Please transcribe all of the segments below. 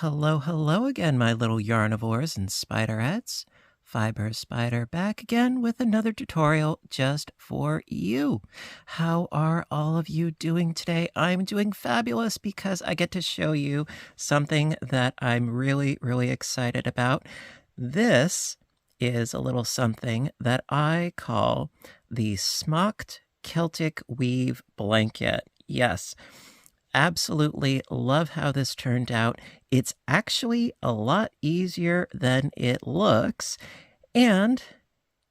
hello, hello again, my little yarnivores and spiderheads. Fiber Spider back again with another tutorial just for you. How are all of you doing today? I'm doing fabulous because I get to show you something that I'm really, really excited about. This is a little something that I call the Smocked Celtic Weave Blanket. Yes. Absolutely love how this turned out. It's actually a lot easier than it looks, and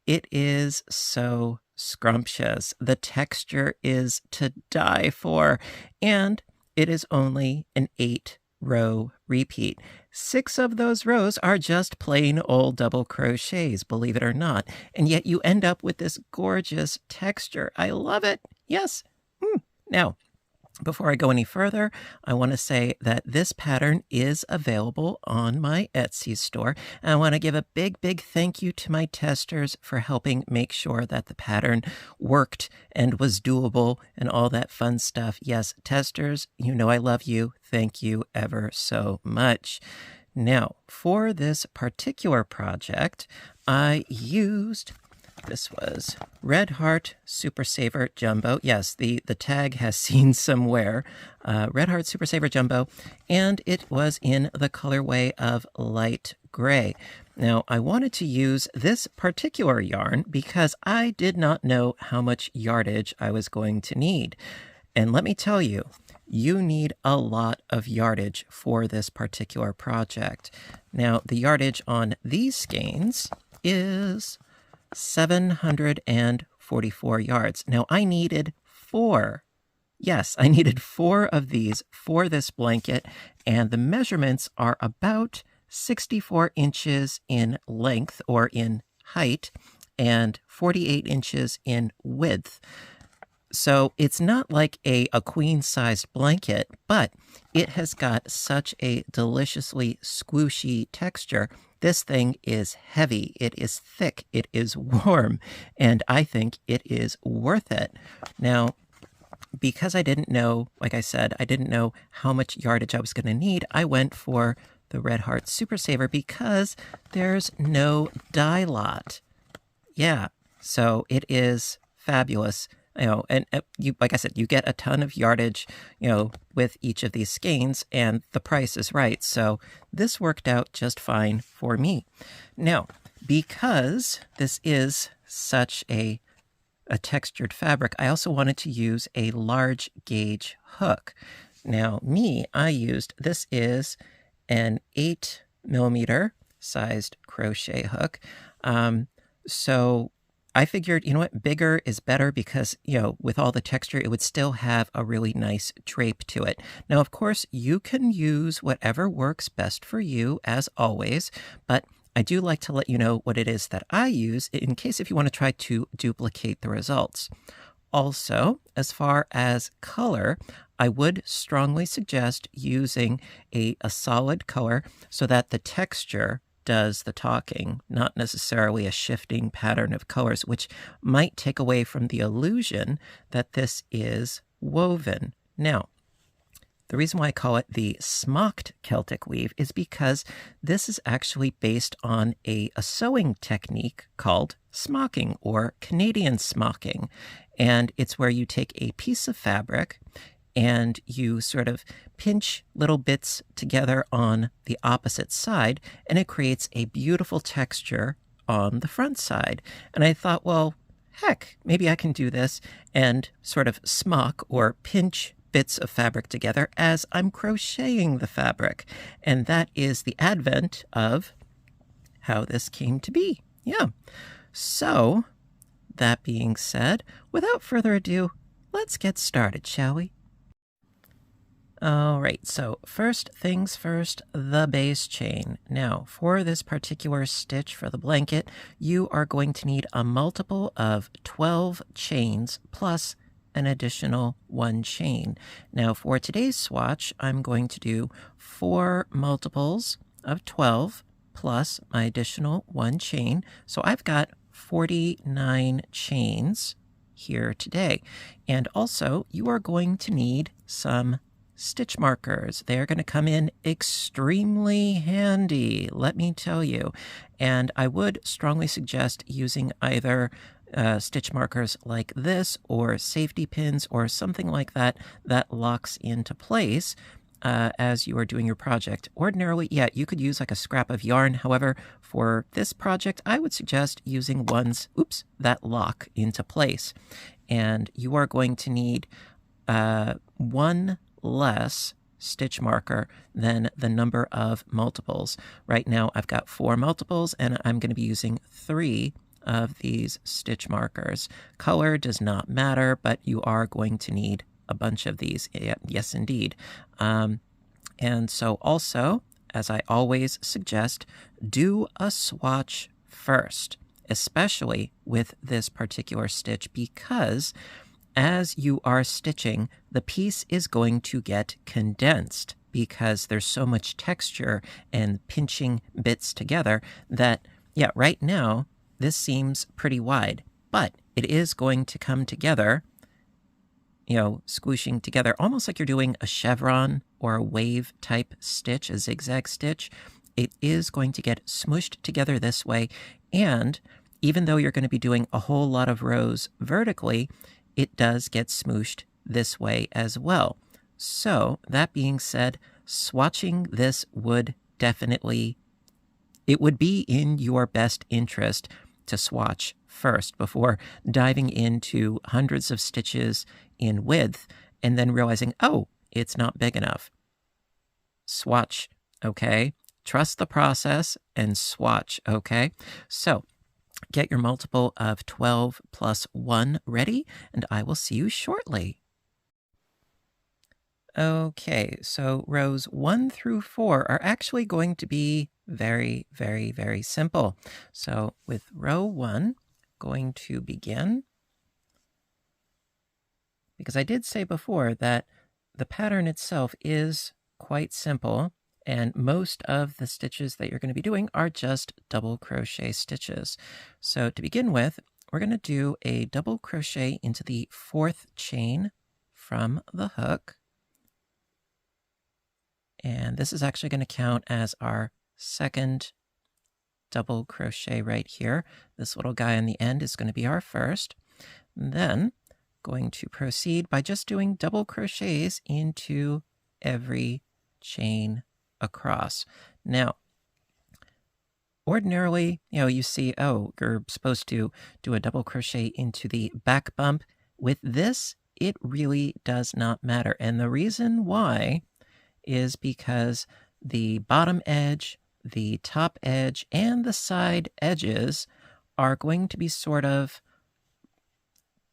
it is so scrumptious. The texture is to die for, and it is only an 8-row repeat. 6 of those rows are just plain old double crochets, believe it or not, and yet you end up with this gorgeous texture. I love it. Yes. Now, before I go any further, I want to say that this pattern is available on my Etsy store. And I want to give a big, big thank you to my testers for helping make sure that the pattern worked and was doable and all that fun stuff. Yes, testers, you know I love you. Thank you ever so much. Now, for this particular project, I used... This was Red Heart Super Saver Jumbo. Yes, the tag has seen some wear. Red Heart Super Saver Jumbo, and it was in the colorway of light gray. Now, I wanted to use this particular yarn because I did not know how much yardage I was going to need. And let me tell you, you need a lot of yardage for this particular project. Now, the yardage on these skeins is 744 yards. Now, I needed 4. Yes, I needed 4 of these for this blanket, and the measurements are about 64 inches in length or in height and 48 inches in width. So it's not like a queen-sized blanket, but it has got such a deliciously squishy texture. This thing is heavy, it is thick, it is warm, and I think it is worth it. Now, because I didn't know, like I said, I didn't know how much yardage I was going to need, I went for the Red Heart Super Saver because there's no dye lot. Yeah, so it is fabulous. And you, like I said, you get a ton of yardage, with each of these skeins, and the price is right. So this worked out just fine for me. Now, because this is such a textured fabric, I also wanted to use a large gauge hook. Now, I used, this is an 8mm sized crochet hook. So I figured, you know what, bigger is better because, with all the texture, it would still have a really nice drape to it. Now, of course, you can use whatever works best for you, as always, but I do like to let you know what it is that I use in case if you want to try to duplicate the results. Also, as far as color, I would strongly suggest using a solid color so that the texture does the talking, not necessarily a shifting pattern of colors, which might take away from the illusion that this is woven. Now, the reason why I call it the Smocked Celtic Weave is because this is actually based on a sewing technique called smocking or Canadian smocking. And it's where you take a piece of fabric and you sort of pinch little bits together on the opposite side, and it creates a beautiful texture on the front side. And I thought, well, heck, maybe I can do this and sort of smock or pinch bits of fabric together as I'm crocheting the fabric. And that is the advent of how this came to be. Yeah. So, that being said, without further ado, let's get started, shall we? All right, so first things first, the base chain. Now, for this particular stitch for the blanket, you are going to need a multiple of 12 chains plus an additional 1 chain. Now, for today's swatch, I'm going to do 4 multiples of 12 plus my additional 1 chain. So I've got 49 chains here today. And also, you are going to need some stitch markers. They're going to come in extremely handy, let me tell you. And I would strongly suggest using either stitch markers like this or safety pins or something like that that locks into place as you are doing your project. Ordinarily, yeah, you could use like a scrap of yarn. However, for this project, I would suggest using ones, that lock into place. And you are going to need one less stitch marker than the number of multiples. Right now, I've got 4 multiples, and I'm going to be using 3 of these stitch markers. Color does not matter, but you are going to need a bunch of these. Yes, indeed. And so also, as I always suggest, do a swatch first, especially with this particular stitch, because as you are stitching, the piece is going to get condensed because there's so much texture and pinching bits together that, yeah, right now, this seems pretty wide, but it is going to come together, squooshing together, almost like you're doing a chevron or a wave type stitch, a zigzag stitch. It is going to get smooshed together this way, and even though you're going to be doing a whole lot of rows vertically, it does get smooshed this way as well. So, that being said, swatching this would definitely, it would be in your best interest to swatch first before diving into hundreds of stitches in width and then realizing, oh, it's not big enough. Swatch, okay? Trust the process and swatch, okay? So, get your multiple of 12 plus 1 ready, and I will see you shortly. Okay, so rows 1 through 4 are actually going to be very, very, very simple. So with row 1, going to begin, because I did say before that the pattern itself is quite simple, and most of the stitches that you're going to be doing are just double crochet stitches. So to begin with, we're going to do a double crochet into the 4th chain from the hook. And this is actually going to count as our 2nd double crochet right here. This little guy on the end is going to be our 1st. And then going to proceed by just doing double crochets into every chain across. Now, ordinarily, you see, oh, you're supposed to do a double crochet into the back bump. With this, it really does not matter. And the reason why is because the bottom edge, the top edge, and the side edges are going to be sort of,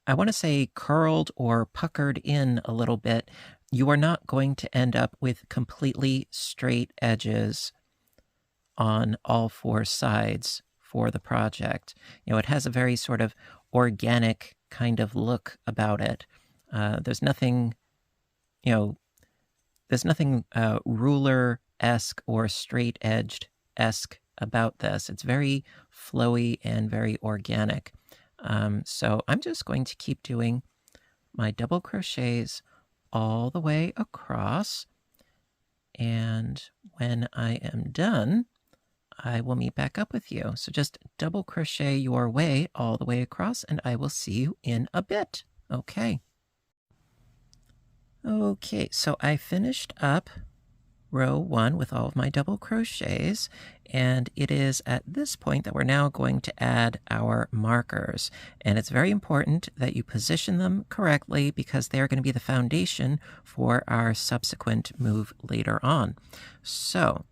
I want to say, curled or puckered in a little bit. You are not going to end up with completely straight edges on all 4 sides for the project. It has a very sort of organic kind of look about it. There's nothing, ruler-esque or straight-edged-esque about this. It's very flowy and very organic. So I'm just going to keep doing my double crochets all the way across. And when I am done, I will meet back up with you. So just double crochet your way all the way across, and I will see you in a bit. Okay. Okay, so I finished up row 1 with all of my double crochets, and it is at this point that we're now going to add our markers. And it's very important that you position them correctly because they are going to be the foundation for our subsequent move later on. So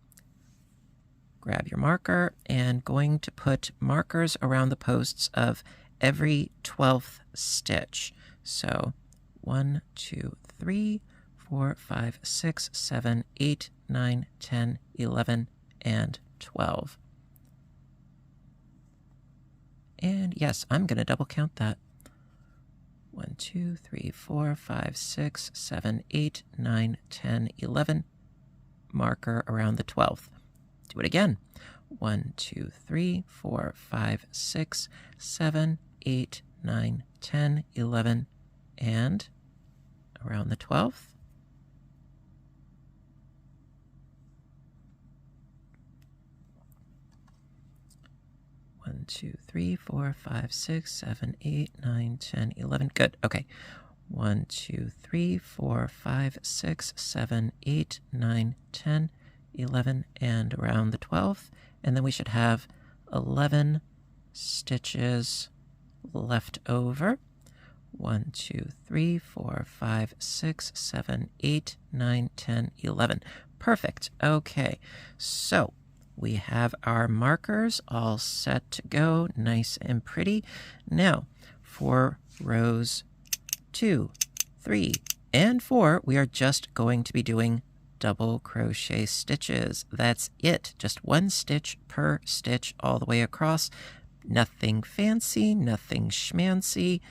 grab your marker and going to put markers around the posts of every 12th stitch. So 1, 2, 3, 4, 5, 6, 7, 8, 9, 10, 11, and 12. And yes, I'm going to double count that. 1, 2, 3, 4, 5, 6, 7, 8, 9, 10, 11. Marker around the 12th. Do it again. 1, 2, 3, 4, 5, 6, 7, 8, 9, 10, 11, and around the 12th. 2, 3, 4, 5, 6, 7, 8, 9, 10, 11. Good. Okay. 1, 2, 3, 4, 5, 6, 7, 8, 9, 10, 11, and around the 12th. And then we should have 11 stitches left over. 1, 2, 3, 4, 5, 6, 7, 8, 9, 10, 11. Perfect. Okay, so we have our markers all set to go, nice and pretty. Now, for rows 2, 3, and 4, we are just going to be doing double crochet stitches. That's it. Just one stitch per stitch all the way across. Nothing fancy, nothing schmancy.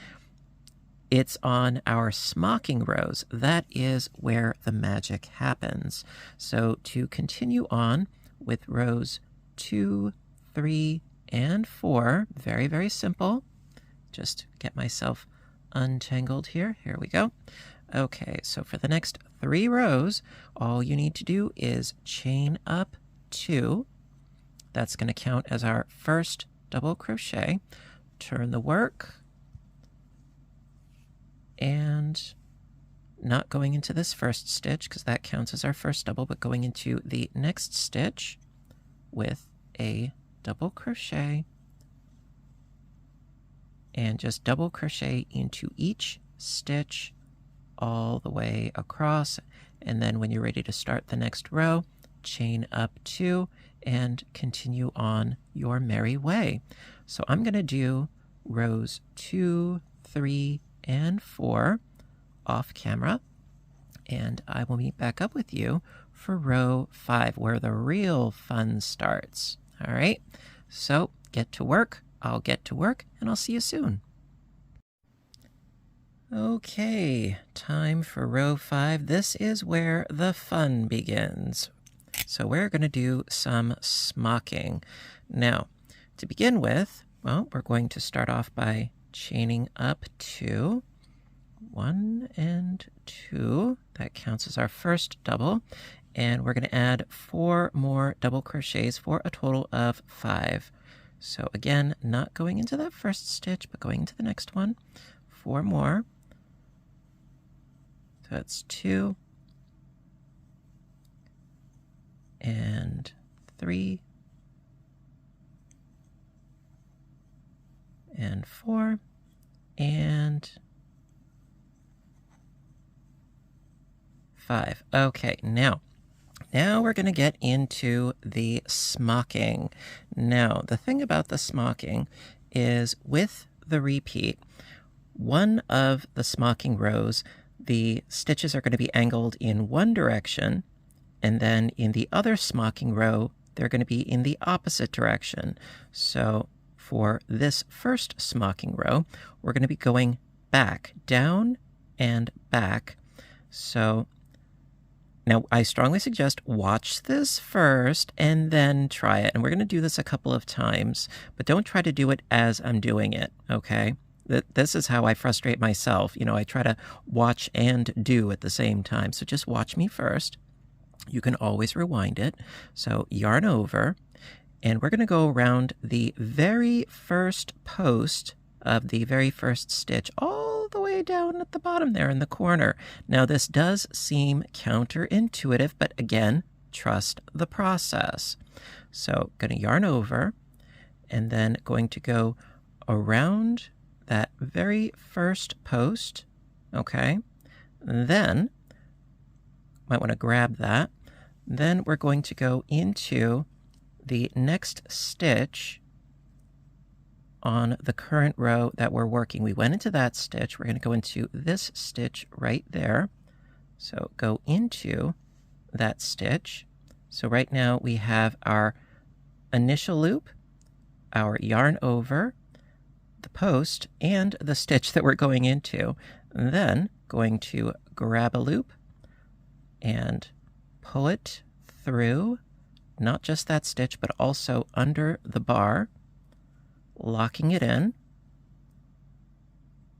It's on our smocking rows. That is where the magic happens. So to continue on with rows 2, 3, and 4, very, very simple. Just get myself untangled here. Here we go. Okay, so for the next 3 rows, all you need to do is chain up 2. That's going to count as our first double crochet. Turn the work, and not going into this first stitch because that counts as our first double, but going into the next stitch with a double crochet, and just double crochet into each stitch all the way across. And then when you're ready to start the next row, chain up 2 and continue on your merry way. So I'm going to do rows 2, 3, and 4 off camera, and I will meet back up with you for row 5, where the real fun starts. All right, so get to work. I'll get to work, and I'll see you soon. Okay, time for row 5. This is where the fun begins. So we're going to do some smocking. Now, to begin with, well, we're going to start off by chaining up 2, 1 and 2. That counts as our first double. And we're going to add 4 more double crochets for a total of 5. So again, not going into that first stitch, but going into the next one. 4 more. So that's 2 and 3 and 4 and 5. Okay, now we're going to get into the smocking. Now, the thing about the smocking is with the repeat, one of the smocking rows, the stitches are going to be angled in one direction, and then in the other smocking row, they're going to be in the opposite direction. So for this first smocking row, we're going to be going back, down and back. So now I strongly suggest watch this first and then try it. And we're going to do this a couple of times, but don't try to do it as I'm doing it, okay? This is how I frustrate myself. I try to watch and do at the same time. So just watch me first. You can always rewind it. So yarn over, and we're going to go around the very first post of the very first stitch all the way down at the bottom there in the corner. Now this does seem counterintuitive, but again, trust the process. So going to yarn over, and then going to go around that very first post, okay? And then might want to grab that. Then we're going to go into the next stitch on the current row that we're working. We went into that stitch. We're going to go into this stitch right there. So go into that stitch. So right now we have our initial loop, our yarn over, the post, and the stitch that we're going into. And then going to grab a loop and pull it through, not just that stitch, but also under the bar, locking it in.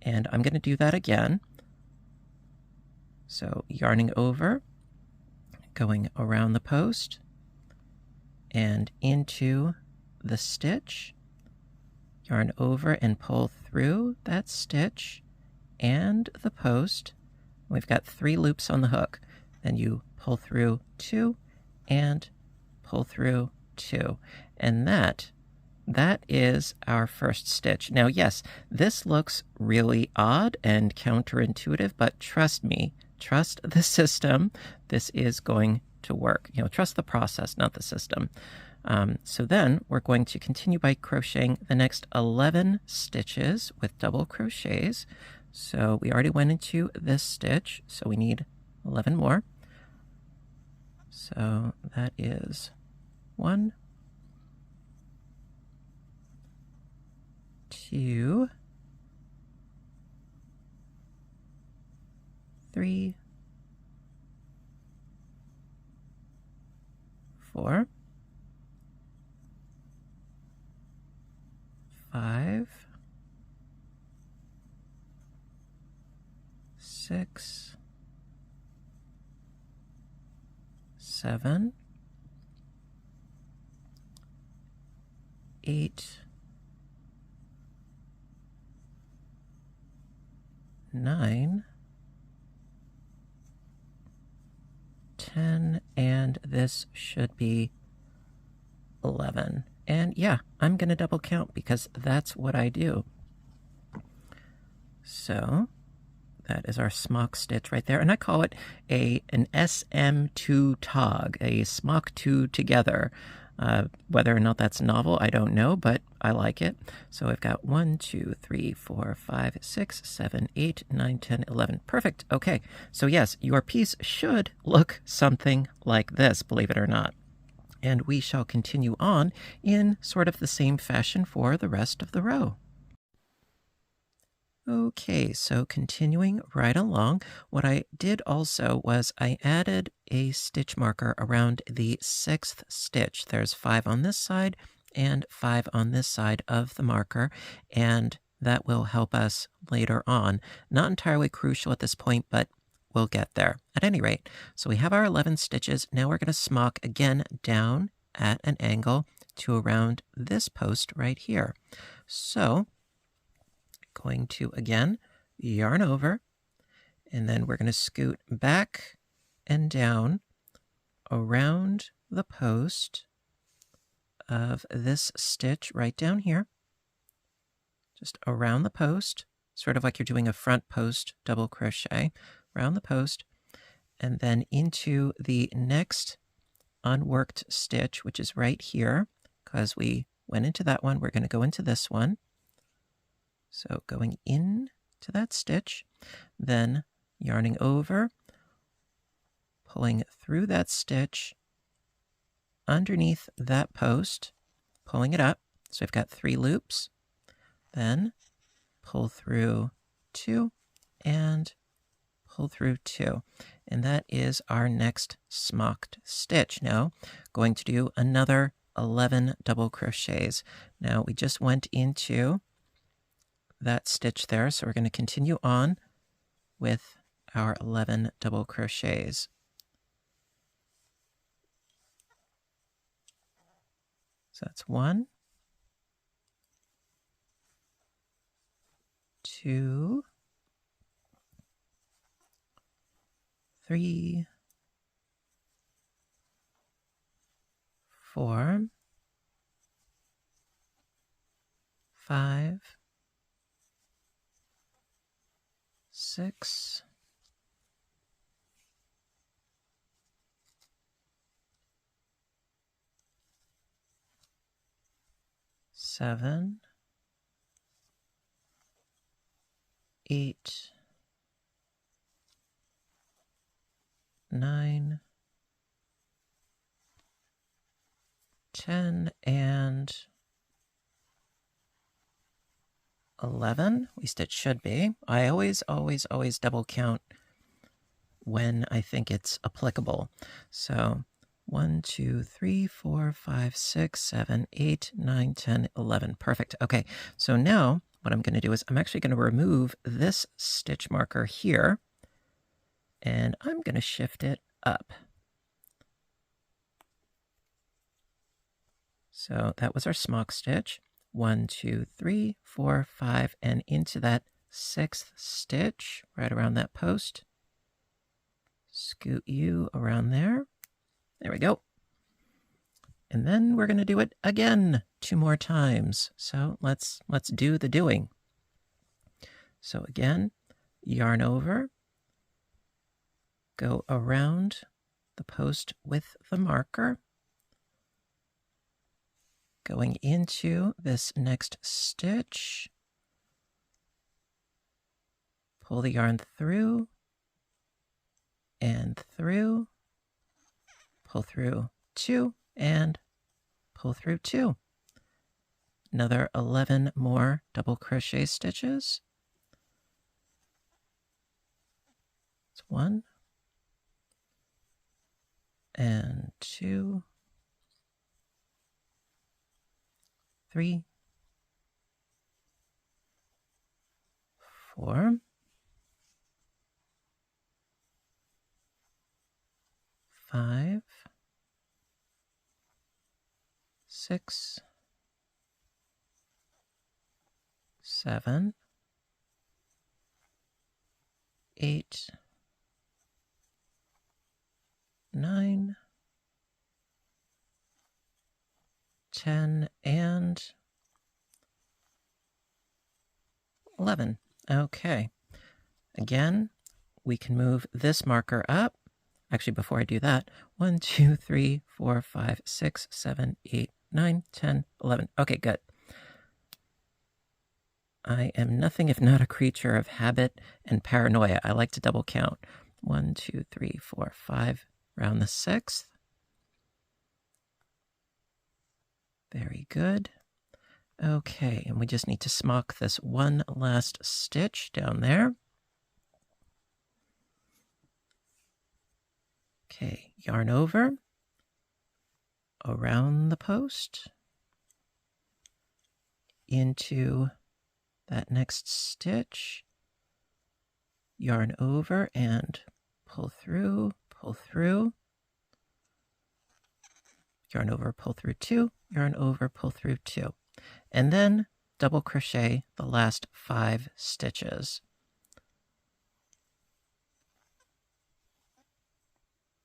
And I'm going to do that again. So yarning over, going around the post, and into the stitch, yarn over and pull through that stitch and the post. We've got 3 loops on the hook. Then you pull through 2 and pull through 2. And that is our first stitch. Now, yes, this looks really odd and counterintuitive, but trust me, trust the system. This is going to work. Trust the process, not the system. So then we're going to continue by crocheting the next 11 stitches with double crochets. So we already went into this stitch, so we need 11 more. So that is 1, 2, 3, 4, 5, 6, 7, 8, 9, 10, and this should be 11. And yeah, I'm going to double count because that's what I do. So that is our smock stitch right there. And I call it an SM2 tog, a smock 2 together. Whether or not that's novel, I don't know, but I like it. So I've got 1, 2, 3, 4, 5, 6, 7, 8, 9, 10, 11. Perfect. Okay. So yes, your piece should look something like this, believe it or not. And we shall continue on in sort of the same fashion for the rest of the row. Okay, so continuing right along, what I did also was I added a stitch marker around the 6th stitch. There's 5 on this side and 5 on this side of the marker, and that will help us later on. Not entirely crucial at this point, but we'll get there. At any rate, so we have our 11 stitches. Now we're going to smock again down at an angle to around this post right here. So going to, again, yarn over, and then we're going to scoot back and down around the post of this stitch right down here, just around the post, sort of like you're doing a front post double crochet, around the post, and then into the next unworked stitch, which is right here, because we went into that one, we're going to go into this one. So going in to that stitch, then yarning over, pulling through that stitch, underneath that post, pulling it up. So I've got 3 loops, then pull through 2 and pull through 2. And that is our next smocked stitch. Now going to do another 11 double crochets. Now we just went into that stitch there, so we're going to continue on with our 11 double crochets. So that's 1, 2, 3, 4, 5, 6, 7, 8, 9, 10, and 11. At least it should be. I always double count when I think it's applicable. So 1, 2, 3, 4, 5, 6, 7, 8, 9, 10, 11. Perfect. Okay, so now what I'm going to do is I'm actually going to remove this stitch marker here, and I'm going to shift it up. So that was our smock stitch. 1, 2, 3, 4, 5, and into that 6th stitch, right around that post. Scoot you around there. There we go. And then we're going to do it again 2 more times. So let's do the doing. So again, yarn over, go around the post with the marker, going into this next stitch, pull the yarn through and through, pull through 2 and pull through 2. Another 11 more double crochet stitches. It's 1 and 2, 3, 4, 5, 6, 7, 8, 9, 10, and 11. Okay. Again, we can move this marker up. Actually, before I do that, 1, 2, 3, 4, 5, 6, 7, 8, 9, 10, 11. Okay, good. I am nothing if not a creature of habit and paranoia. I like to double count. 1, 2, 3, 4, 5, round the 6th. Very good. Okay, and we just need to smock this one last stitch down there. Okay, yarn over, around the post, into that next stitch, yarn over and pull through, yarn over, pull through 2, yarn over, pull through 2, and then double crochet the last 5 stitches.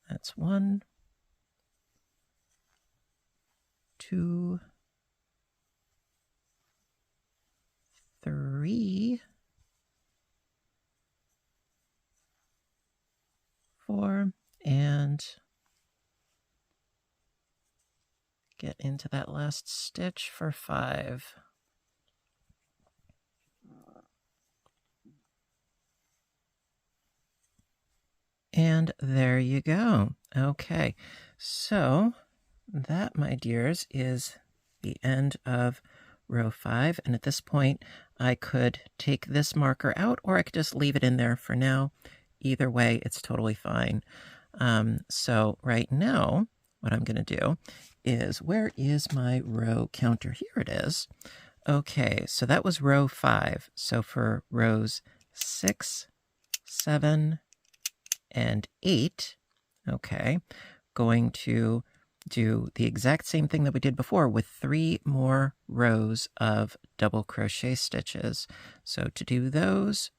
That's 1, 2, 3, 4, and get into that last stitch for 5. And there you go. Okay, so that, my dears, is the end of row 5. And at this point, I could take this marker out, or I could just leave it in there for now. Either way, it's totally fine. So right now, what I'm going to do is, where is my row counter? Here it is. Okay, so that was row 5. So for rows 6, 7, and 8, okay, going to do the exact same thing that we did before with 3 more rows of double crochet stitches. So to do those,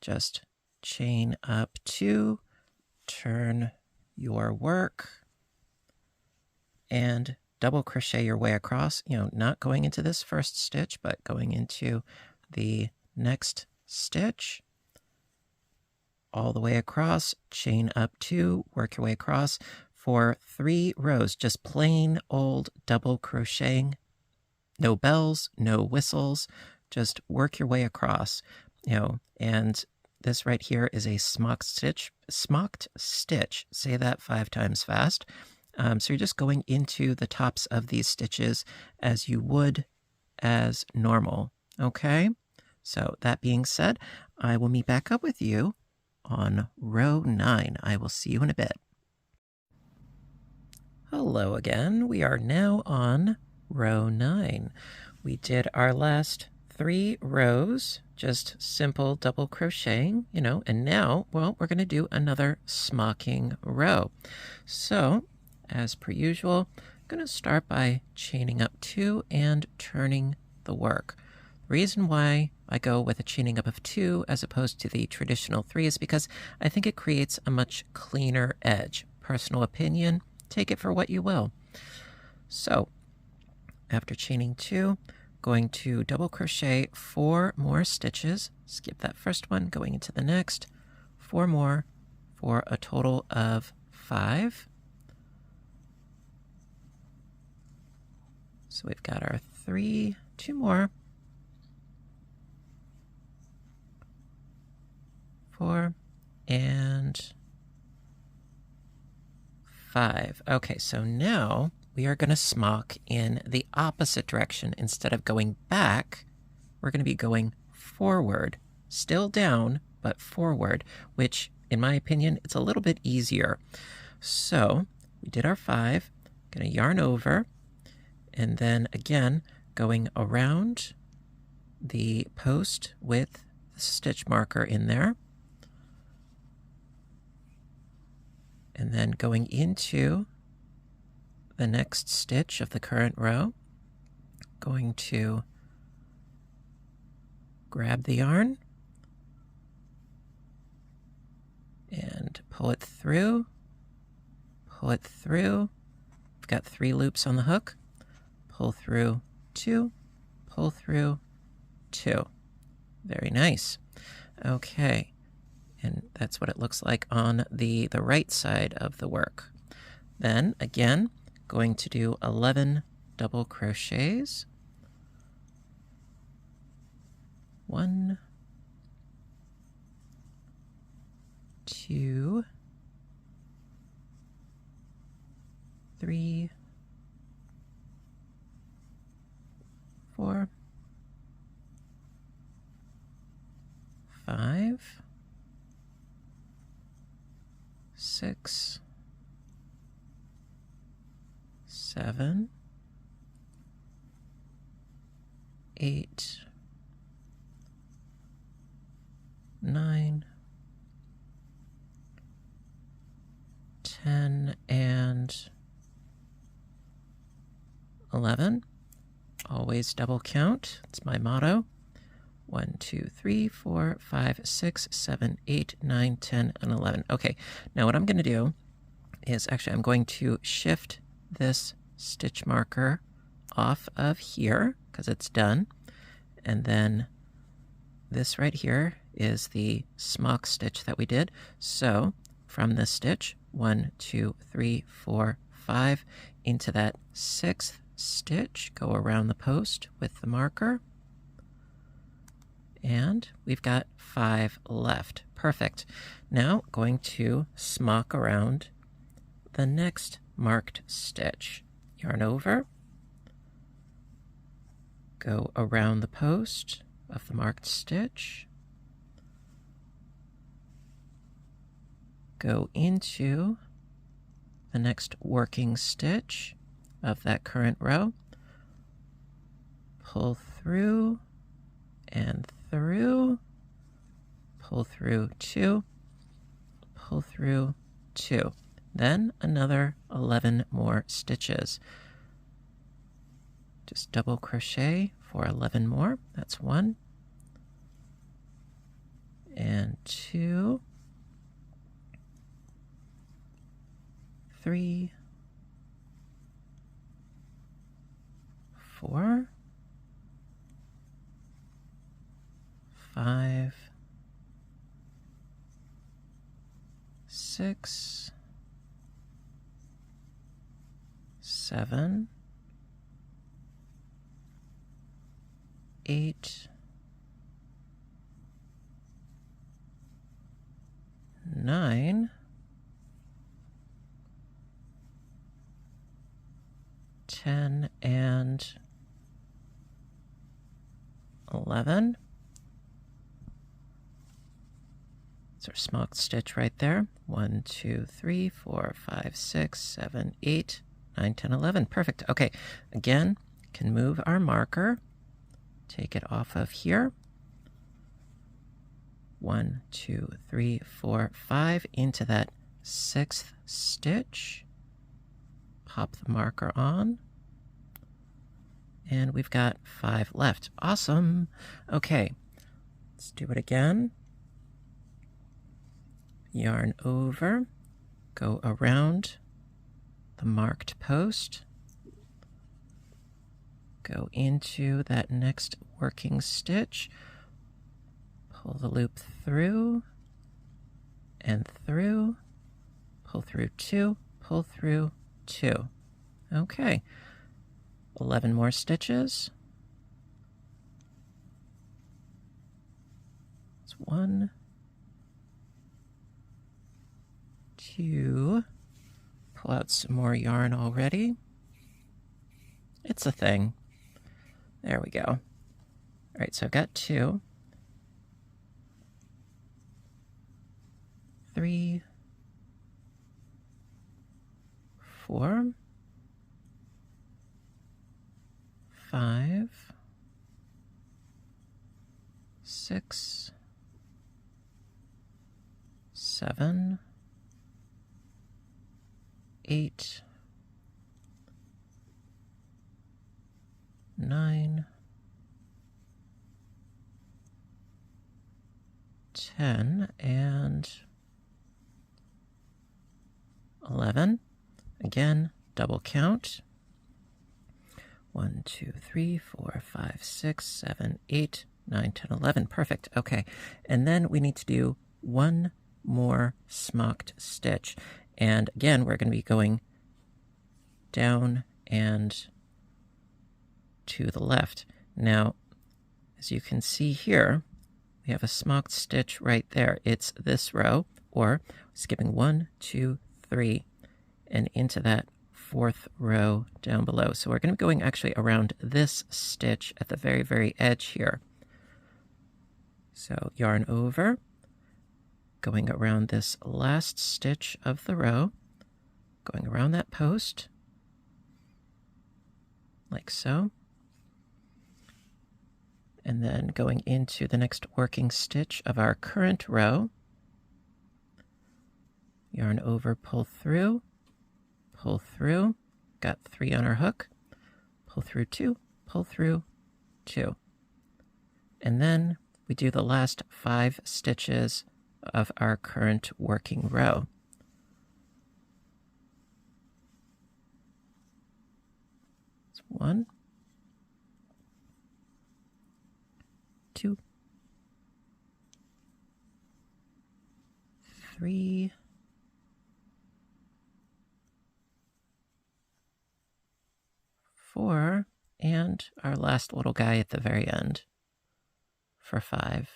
just chain up 2, turn your work, and double crochet your way across, not going into this first stitch, but going into the next stitch, all the way across, chain up 2, work your way across for 3 rows, just plain old double crocheting, no bells, no whistles, just work your way across, and this right here is a smocked stitch. Say that 5 times fast. So you're just going into the tops of these stitches as you would as normal, okay? So that being said, I will meet back up with you on row 9. I will see you in a bit. Hello again. We are now on row 9. We did our last 3 rows, just simple double crocheting, and now, well, we're going to do another smocking row. So, as per usual, going to start by chaining up 2 and turning the work. The reason why I go with a chaining up of 2 as opposed to the traditional 3 is because I think it creates a much cleaner edge. Personal opinion, take it for what you will. So after chaining 2, going to double crochet 4 more stitches, skip that first one, going into the next, 4 more for a total of 5. So we've got our 3, 2 more, 4, and 5. Okay, so now we are going to smock in the opposite direction. Instead of going back, we're going to be going forward. Still down, but forward, which, in my opinion, it's a little bit easier. So we did our 5, going to yarn over, and then again, going around the post with the stitch marker in there, and then going into the next stitch of the current row, going to grab the yarn and pull it through, pull it through. We've got 3 loops on the hook, pull through 2, pull through 2. Very nice. Okay, and that's what it looks like on the right side of the work. Then again, going to do 11 double crochets. 1, 2, 3, 4, 5, 6, 7, 8, 9, 10, and 11. Always double count. It's my motto. 1, 2, 3, 4, 5, 6, 7, 8, 9, 10, and 11. Okay, now what I'm going to do is actually I'm going to shift this stitch marker off of here because it's done. And then this right here is the smock stitch that we did. So from this stitch, 1, 2, 3, 4, 5, into that 6th stitch, go around the post with the marker. And we've got 5 left. Perfect. Now going to smock around the next marked stitch. Yarn over, go around the post of the marked stitch, go into the next working stitch of that current row, pull through and through, pull through 2, pull through 2. Then another 11 more stitches. Just double crochet for 11 more. That's 1 and 2, 3, 4, 5, 6, 7, 8, 9, 10, and 11. It's our smocked stitch right there. 1, 2, 3, 4, 5, 6, 7, 8, 9, 10, 11. Perfect. Okay, again, can move our marker. Take it off of here. 1, 2, 3, 4, 5 into that 6th stitch. Pop the marker on. And we've got 5 left. Awesome. Okay, let's do it again. Yarn over, go around the marked post, go into that next working stitch, pull the loop through and through, pull through 2, pull through 2. Okay, 11 more stitches. It's 1, 2, pull out some more yarn already. It's a thing. There we go. All right, so I've got 2, 3, 4, 5, 6, 7, 8, 9, 10, and 11. Again, double count. 1, 2, 3, 4, 5, 6, 7, 8, 9, 10, 11. Perfect. Okay. And then we need to do one more smocked stitch. And again, we're going to be going down and to the left. Now, as you can see here, we have a smocked stitch right there. It's this row, or skipping 1, 2, 3, and into that 4th row down below. So we're going to be going actually around this stitch at the very, very edge here. So yarn over, going around this last stitch of the row, going around that post, like so, and then going into the next working stitch of our current row, yarn over, pull through, got 3 on our hook, pull through 2, pull through 2. And then we do the last 5 stitches of our current working row. It's 1, 2, 3, 4, and our last little guy at the very end for 5.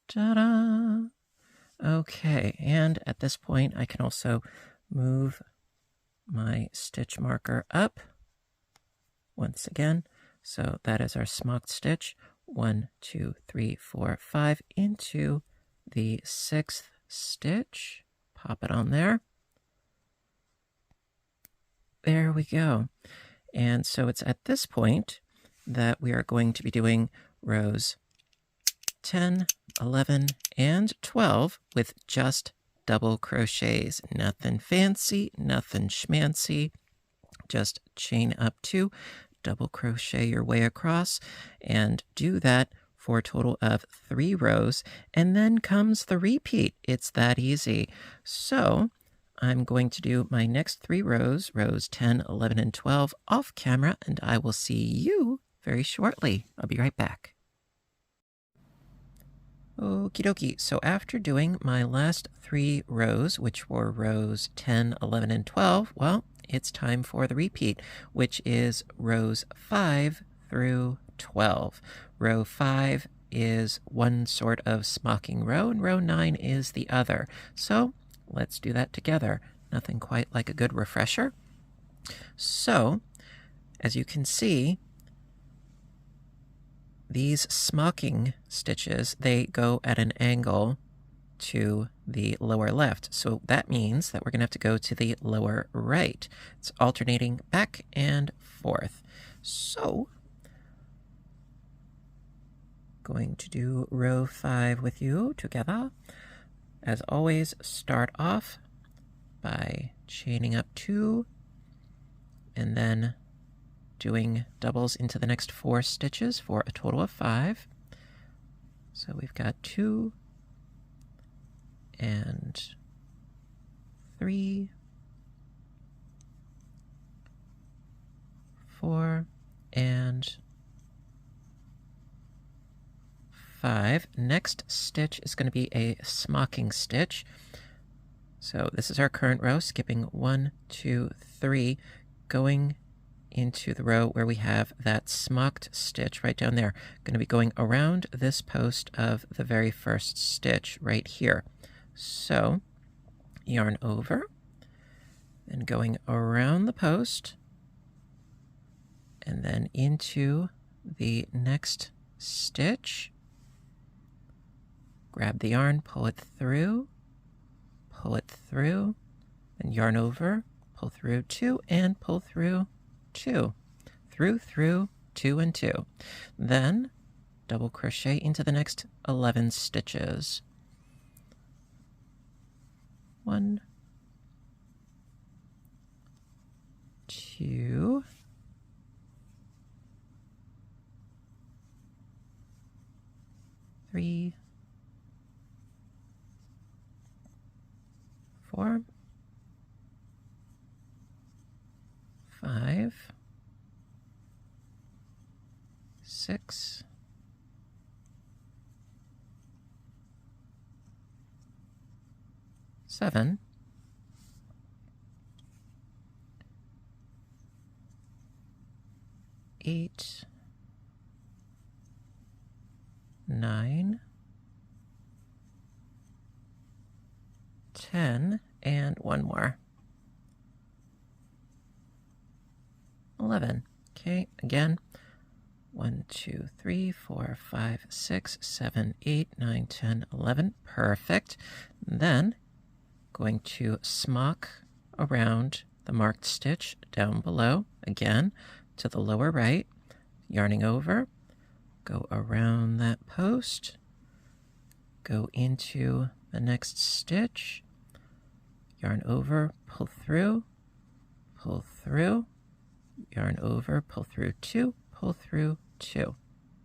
Ta-da! Okay, and at this point I can also move my stitch marker up once again. So that is our smocked stitch. 1, 2, 3, 4, 5 into the 6th stitch. Pop it on there. There we go. And so it's at this point that we are going to be doing rows 10, 11, and 12 with just double crochets. Nothing fancy, nothing schmancy. Just chain up 2, double crochet your way across, and do that for a total of 3 rows, and then comes the repeat. It's that easy. So I'm going to do my next 3 rows, rows 10, 11, and 12 off camera, and I will see you very shortly. I'll be right back. Okie dokie. So after doing my last 3 rows, which were rows 10, 11, and 12, well, it's time for the repeat, which is rows 5 through 12. Row 5 is one sort of smocking row, and row 9 is the other. So let's do that together. Nothing quite like a good refresher. So, as you can see, these smocking stitches, they go at an angle to the lower left. So that means that we're going to have to go to the lower right. It's alternating back and forth. So, going to do row 5 with you together. As always, start off by chaining up 2 and then doing doubles into the next 4 stitches for a total of 5. So we've got 2 and 3, 4, and 5. Next stitch is going to be a smocking stitch. So this is our current row, skipping 1, 2, 3, going into the row where we have that smocked stitch right down there. Going to be going around this post of the very first stitch right here. So yarn over and going around the post and then into the next stitch. Grab the yarn, pull it through, and yarn over, pull through 2, and pull through 2. Through, 2 and 2. Then double crochet into the next 11 stitches. 1, 2, 3, 4, 5, 6, 7, 8, 9, 10, and one more. 11. Okay, again. 1, 2, 3, 4, 5, 6, 7, 8, 9, 10, 11. Perfect. Then going to smock around the marked stitch down below, again, to the lower right, yarning over, go around that post, go into the next stitch, yarn over, pull through, yarn over, pull through 2, pull through 2.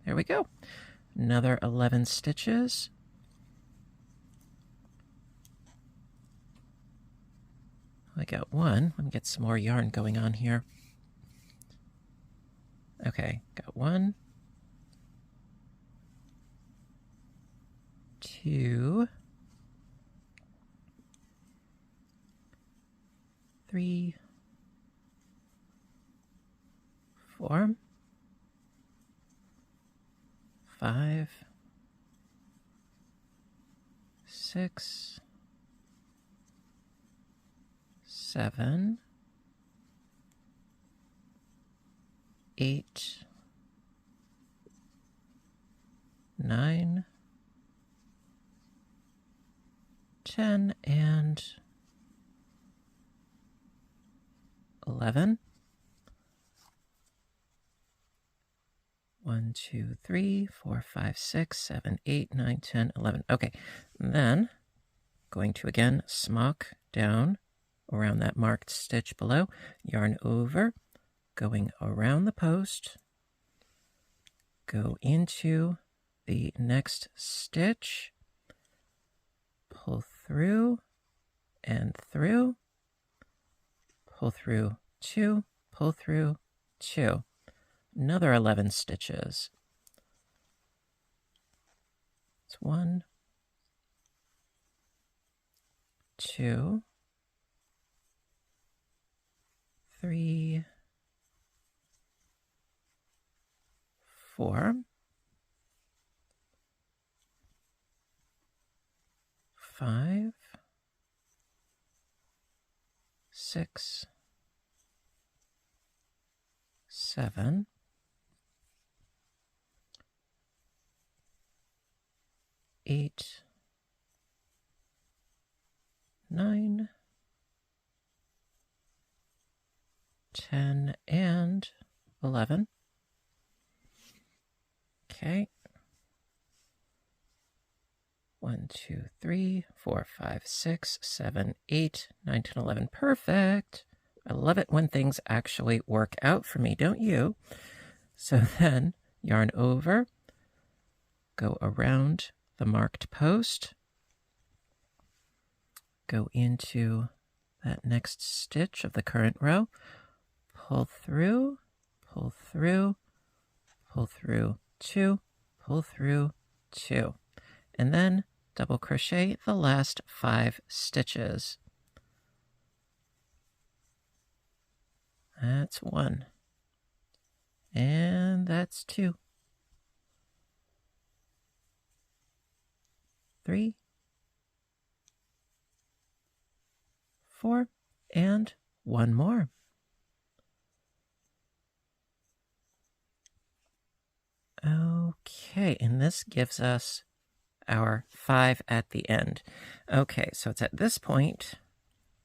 There we go. Another 11 stitches. I got 1. Let me get some more yarn going on here. Okay, got 1, 2, 3, 4, 5, 6, 7, 8, 9, 10, and 11. 1, 2, 3, 4, 5, 6, 7, 8, 9, 10, 11. Okay, and then going to again smock down around that marked stitch below, yarn over, going around the post, go into the next stitch, pull through and through, pull through 2, pull through 2. Another 11 stitches. It's 1, 2, 3, 4, 5, 6, 7, 8, 9, 10, and 11. Okay. 1, 2, 3, 4, 5, 6, 7, 8, 9, 10, 11. Perfect. I love it when things actually work out for me, don't you? So then yarn over, go around the marked post, go into that next stitch of the current row, pull through, pull through, pull through 2, pull through 2, and then double crochet the last 5 stitches. That's 1, and that's 2, 3, 4, and 1 more. Okay, and this gives us our 5 at the end. Okay, so it's at this point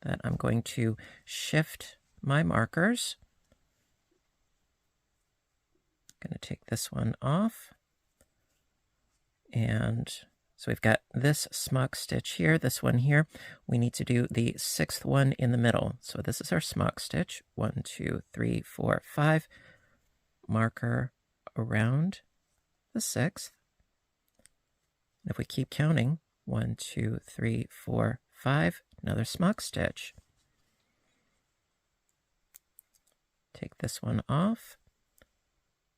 that I'm going to shift my markers. I'm going to take this one off. And so we've got this smock stitch here, this one here. We need to do the 6th one in the middle. So this is our smock stitch. 1, 2, 3, 4, 5. Marker around the 6th. If we keep counting, 1, 2, 3, 4, 5, another smock stitch. Take this one off.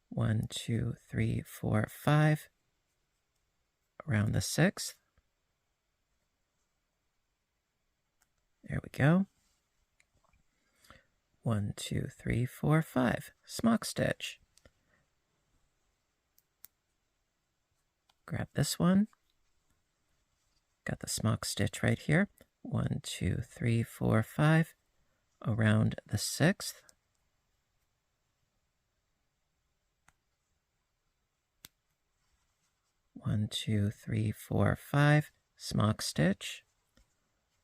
1, 2, 3, 4, 5. Around the 6th. There we go. 1, 2, 3, 4, 5. Smock stitch. Grab this one. Got the smock stitch right here. 1, 2, 3, 4, 5. Around the 6th. One, 2, 3, 4, 5. Smock stitch.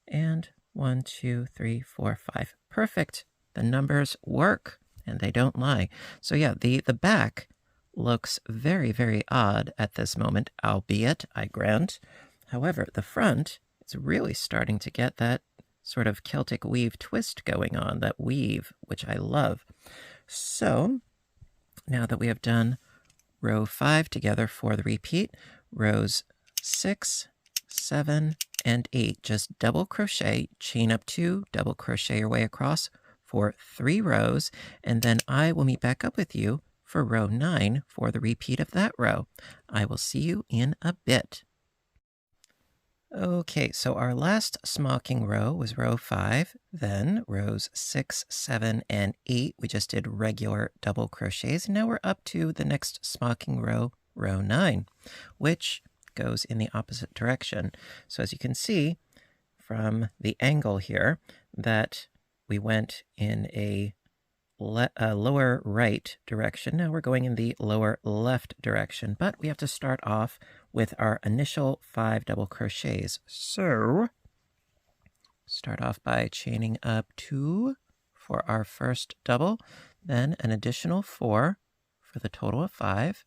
And 1, 2, 3, 4, 5. Perfect. The numbers work and they don't lie. So yeah, the back looks very, very odd at this moment, albeit, I grant. However, the front is really starting to get that sort of Celtic weave twist going on, that weave, which I love. So now that we have done row 5 together for the repeat, rows 6, 7, and 8, just double crochet, chain up 2, double crochet your way across for 3 rows, and then I will meet back up with you for row 9 for the repeat of that row. I will see you in a bit. Okay, so our last smocking row was row 5, then rows 6, 7, and 8, we just did regular double crochets. Now we're up to the next smocking row, row 9, which goes in the opposite direction. So as you can see from the angle here that we went in a lower right direction. Now we're going in the lower left direction, but we have to start off with our initial 5 double crochets. So start off by chaining up 2 for our first double, then an additional 4 for the total of 5.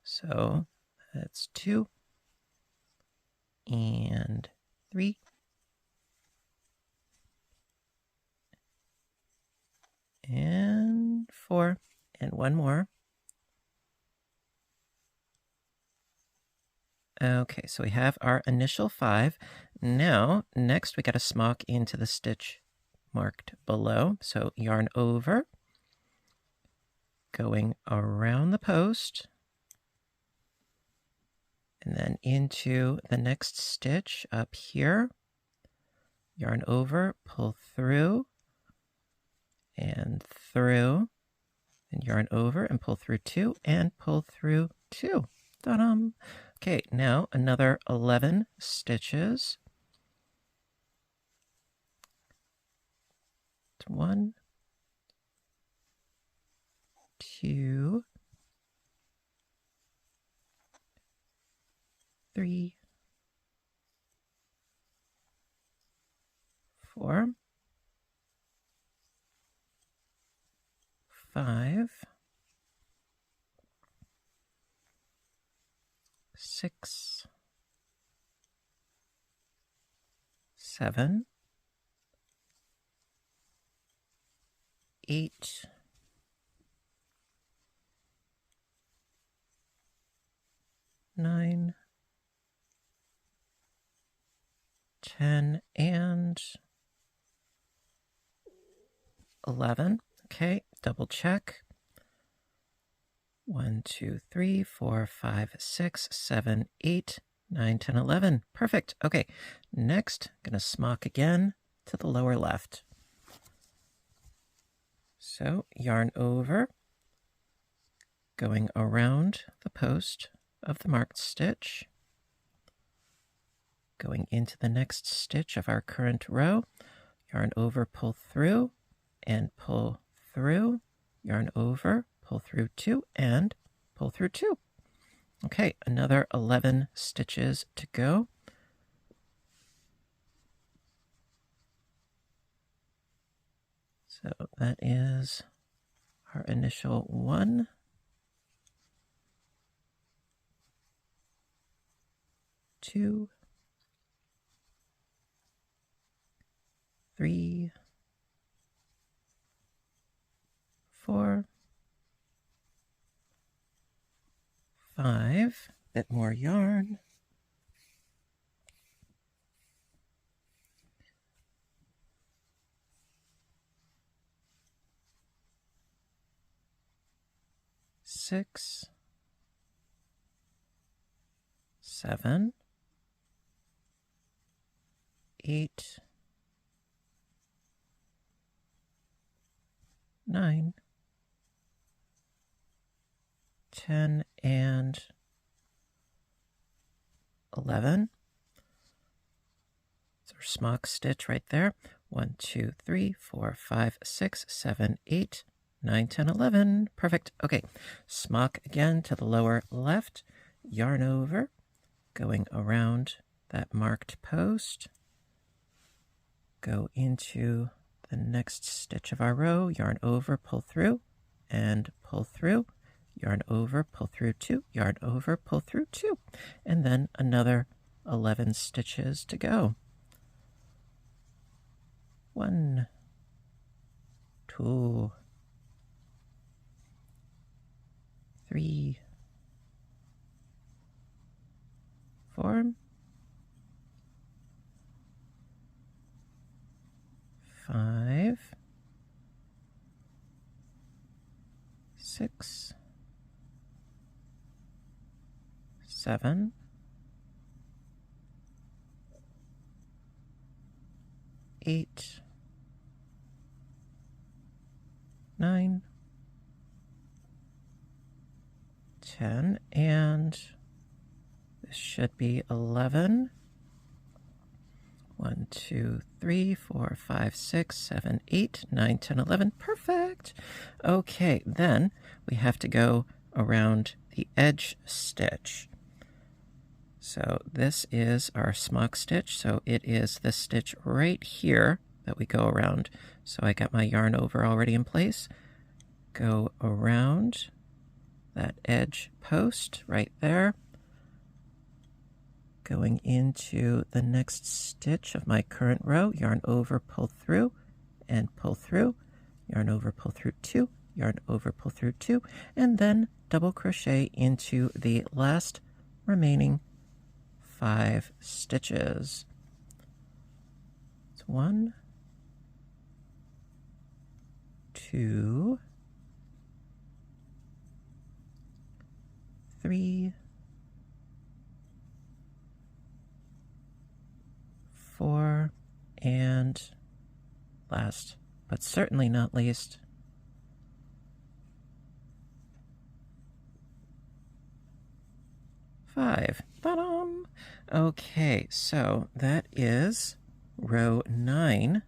So that's 2 and 3. And 4, and 1 more. Okay, so we have our initial 5. Now, next we got to smock into the stitch marked below. So yarn over, going around the post, and then into the next stitch up here. Yarn over, pull through, and through, and yarn over and pull through 2 and pull through 2. Ta-dum! Okay, now another 11 stitches. 1, 2, 3, 4, 5, 6, 7, 8, 9, 10, and 11. Okay, double check. 1, 2, 3, 4, 5, 6, 7, 8, 9, 10, 11. Perfect. Okay, next, I'm going to smock again to the lower left. So yarn over, going around the post of the marked stitch, going into the next stitch of our current row, yarn over, pull through, and pull through, yarn over, pull through 2, and pull through 2. Okay, another 11 stitches to go. So that is our initial 1, 2, 3, 4, 5, bit more yarn, 6, 7, 8, 9, 10, and 11. It's our smock stitch right there. 1, 2, 3, 4, 5, 6, 7, 8, 9, 10, 11. Perfect. Okay, smock again to the lower left, yarn over, going around that marked post, go into the next stitch of our row, yarn over, pull through, and pull through, yarn over, pull through 2, yarn over, pull through 2, and then another 11 stitches to go. 1, 2, 3, 4, 5, 6, 7, 8, 9, 10, and this should be 11. 1, 2, 3, 4, 5, 6, 7, 8, 9, 10, 11. Perfect. Okay, then we have to go around the edge stitch. So this is our smock stitch. So it is this stitch right here that we go around. So I got my yarn over already in place. Go around that edge post right there, going into the next stitch of my current row, yarn over, pull through, and pull through, yarn over, pull through 2, yarn over, pull through 2, and then double crochet into the last remaining 5 stitches. It's 1, 2, 3, 4, and last, but certainly not least, 5. Ta-dam! Okay, so that is row 9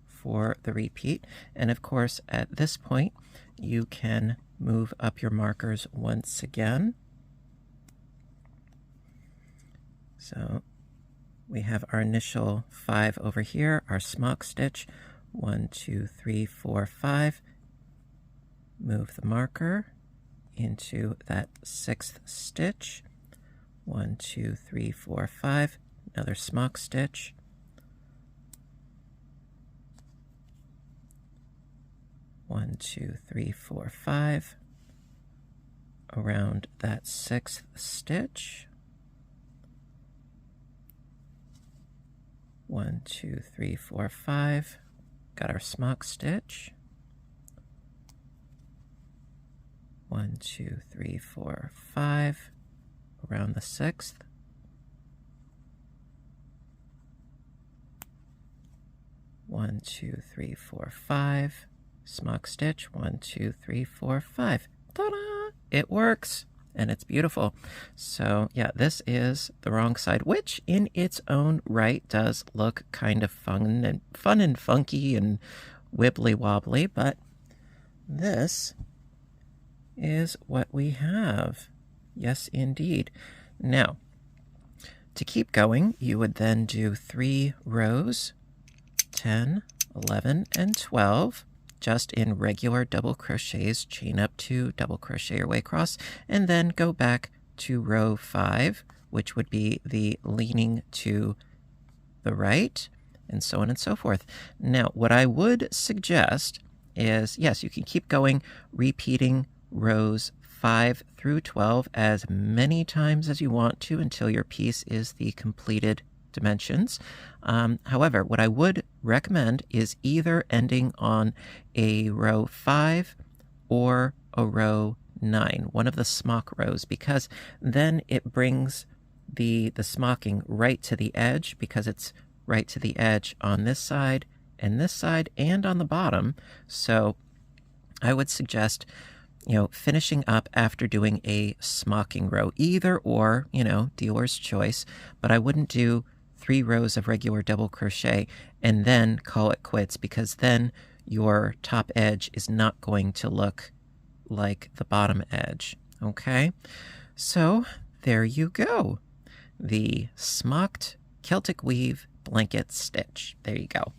for the repeat. And of course, at this point, you can move up your markers once again. So we have our initial 5 over here, our smock stitch, 1, 2, 3, 4, 5. Move the marker into that 6th stitch, 1, 2, 3, 4, 5, another smock stitch, 1, 2, 3, 4, 5 around that 6th stitch. 1, 2, 3, 4, 5. Got our smock stitch. 1, 2, 3, 4, 5 around the 6th. 1, 2, 3, 4, 5. Smock stitch. 1, 2, 3, 4, 5. Ta-da! It works, and it's beautiful. So yeah, this is the wrong side, which in its own right does look kind of fun and funky and wibbly wobbly, but this is what we have. Yes, indeed. Now, to keep going, you would then do 3 rows, 10, 11, and 12, just in regular double crochets, chain up 2, double crochet your way across, and then go back to row 5, which would be the leaning to the right, and so on and so forth. Now, what I would suggest is, yes, you can keep going, repeating rows 5 through 12 as many times as you want to until your piece is the completed dimensions. However, what I would recommend is either ending on a row 5 or a row 9, one of the smock rows, because then it brings the smocking right to the edge, because it's right to the edge on this side and on the bottom. So I would suggest, finishing up after doing a smocking row, either or, dealer's choice, but I wouldn't do 3 rows of regular double crochet and then call it quits, because then your top edge is not going to look like the bottom edge. Okay, so there you go. The Smocked Celtic Weave Blanket Stitch. There you go.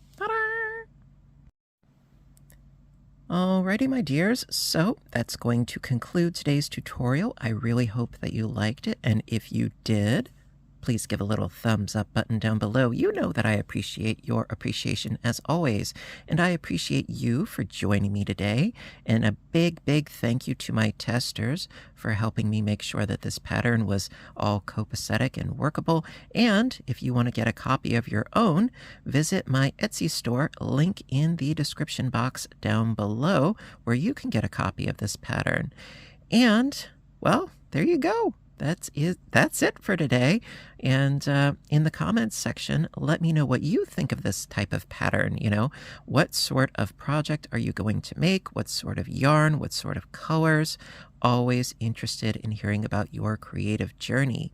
Alrighty, my dears, so that's going to conclude today's tutorial. I really hope that you liked it, and if you did, please give a little thumbs up button down below. You know that I appreciate your appreciation as always, and I appreciate you for joining me today. And a big, big thank you to my testers for helping me make sure that this pattern was all copacetic and workable. And if you want to get a copy of your own, visit my Etsy store, link in the description box down below, where you can get a copy of this pattern. And, well, there you go. That's it for today. And in the comments section, let me know what you think of this type of pattern. What sort of project are you going to make? What sort of yarn? What sort of colors? Always interested in hearing about your creative journey.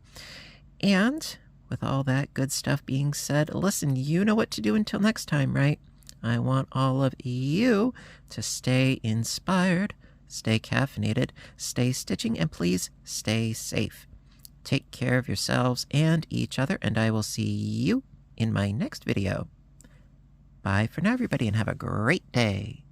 And with all that good stuff being said, listen, you know what to do until next time, right? I want all of you to stay inspired, stay caffeinated, stay stitching, and please stay safe. Take care of yourselves and each other, and I will see you in my next video. Bye for now, everybody, and have a great day.